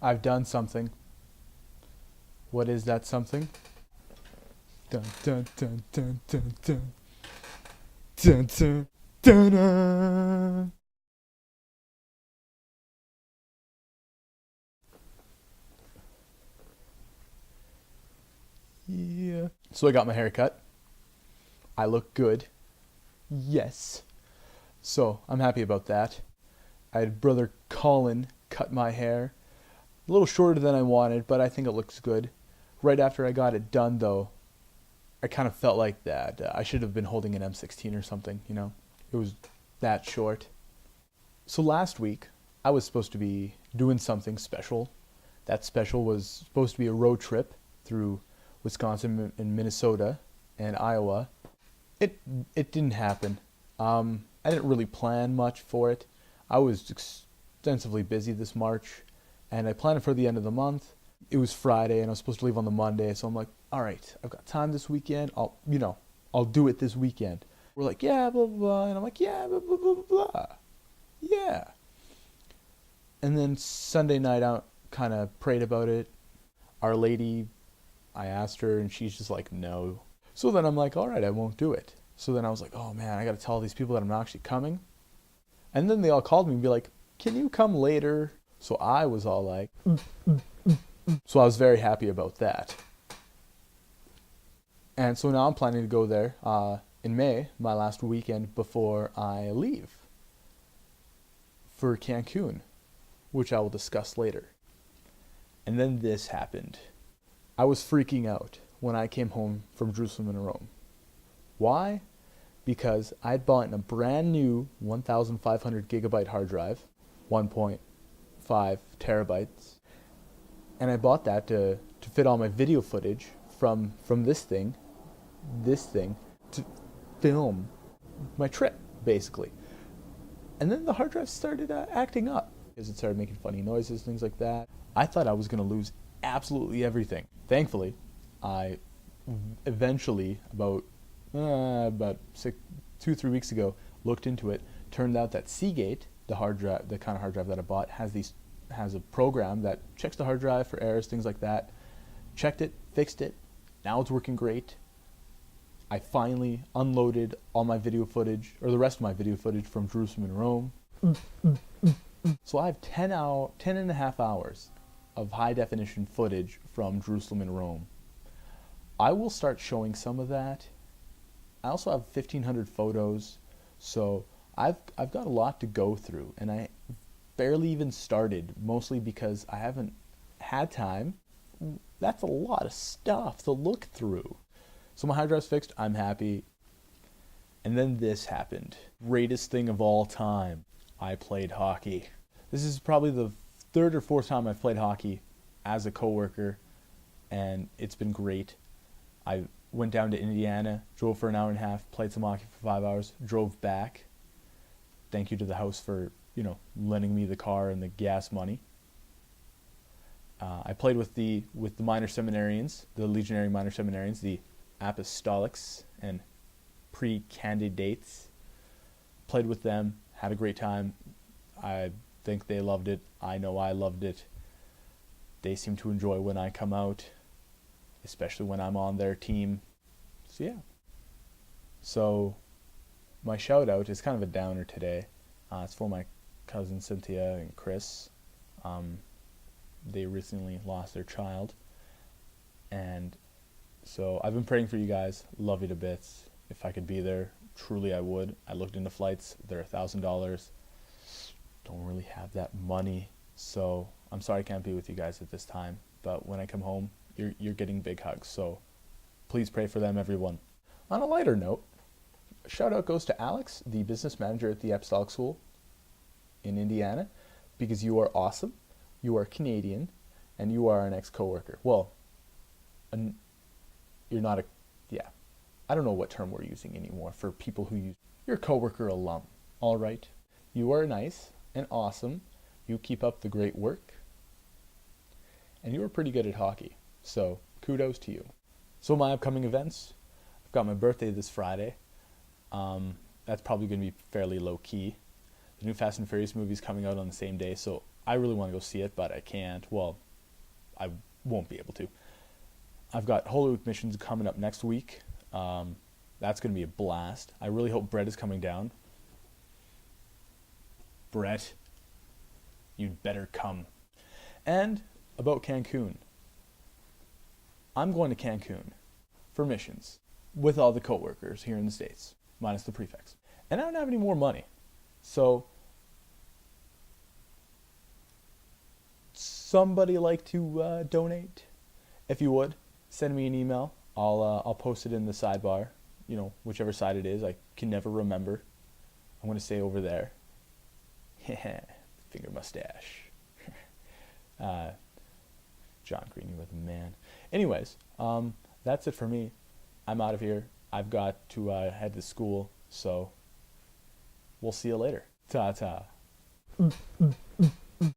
I've done something. What is that something? Dun dun dun dun dun dun dun dun dun dun. Yeah. So I got my hair cut. I look good. Yes. So I'm happy about that. I had brother Colin cut my hair. A little shorter than I wanted, but I think it looks good. Right after I got it done, though, I kind of felt like that. I should have been holding an M16 or something, you know? It was that short. So last week, I was supposed to be doing something special. That special was supposed to be a road trip through Wisconsin and Minnesota and Iowa. It it didn't happen. I didn't really plan much for it. I was extensively busy this March, and I planned it for the end of the month. It was Friday, and I was supposed to leave on the Monday, so I'm like, all right, I've got time this weekend. I'll do it this weekend. We're like, yeah, blah, blah, blah. And I'm like, yeah, blah, blah, blah, blah, blah. Yeah. And then Sunday night, I kind of prayed about it. Our Lady, I asked her, and she's just like, no. So then I'm like, all right, I won't do it. So then I was like, oh man, I got to tell these people that I'm not actually coming. And then they all called me and be like, can you come later? So I was all like, so I was very happy about that. And so now I'm planning to go there in May, my last weekend before I leave for Cancun, which I will discuss later. And then this happened. I was freaking out when I came home from Jerusalem and Rome. Why? Because I'd bought a brand new 1,500 gigabyte hard drive, 1.5 terabytes, and I bought that to fit all my video footage from this thing to film my trip, basically. And then the hard drive started acting up because it started making funny noises, things like that. I thought I was going to lose absolutely everything. Thankfully, I eventually, about 2-3 weeks ago, looked into it. Turned out that Seagate, the hard drive, the kind of hard drive that I bought, has a program that checks the hard drive for errors, things like that. Checked it, fixed it. Now it's working great. I finally unloaded all my video footage, or the rest of my video footage from Jerusalem and Rome. So I have 10 and a half hours of high definition footage from Jerusalem and Rome. I will start showing some of that. I also have 1,500 photos, so I've got a lot to go through, and I barely even started, mostly because I haven't had time. That's a lot of stuff to look through. So my hard drive's fixed, I'm happy. And then this happened. Greatest thing of all time. I played hockey. This is probably the third or fourth time I've played hockey as a coworker, and it's been great. I went down to Indiana, drove for an hour and a half, played some hockey for 5 hours, drove back. Thank you to the house for, lending me the car and the gas money. I played with the minor seminarians, the legionary minor seminarians, the apostolics and pre-candidates. Played with them, had a great time. I think they loved it. I know I loved it. They seem to enjoy when I come out, especially when I'm on their team. So yeah. So my shout out is kind of a downer today. It's for my cousin Cynthia and Chris. They recently lost their child, and so I've been praying for you guys. Love you to bits. If I could be there, truly I would. I looked into flights. They're $1,000. Don't really have that money, so I'm sorry I can't be with you guys at this time. But when I come home, you're getting big hugs. So please pray for them, everyone. On a lighter note, shout out goes to Alex, the business manager at the Apostolic School in Indiana, because you are awesome. You are Canadian, and you are an ex-coworker. Well, you're not a, yeah. I don't know what term we're using anymore for people who use, you're a coworker alum, all right? You are nice and awesome. You keep up the great work. And you are pretty good at hockey. So kudos to you. So my upcoming events, I've got my birthday this Friday. That's probably going to be fairly low key. The new Fast and Furious movie is coming out on the same day, so I really want to go see it, but I can't. Well, I won't be able to. I've got Holy Week missions coming up next week. That's going to be a blast. I really hope Brett is coming down. Brett, you'd better come. And about Cancun. I'm going to Cancun for missions with all the coworkers here in the States, minus the prefects. And I don't have any more money. So, somebody like to donate? If you would, send me an email. I'll post it in the sidebar. You know, whichever side it is. I can never remember. I'm going to say over there. Finger mustache. John Green, you were the man. Anyways, that's it for me. I'm out of here. I've got to head to school, so we'll see you later. Ta-ta.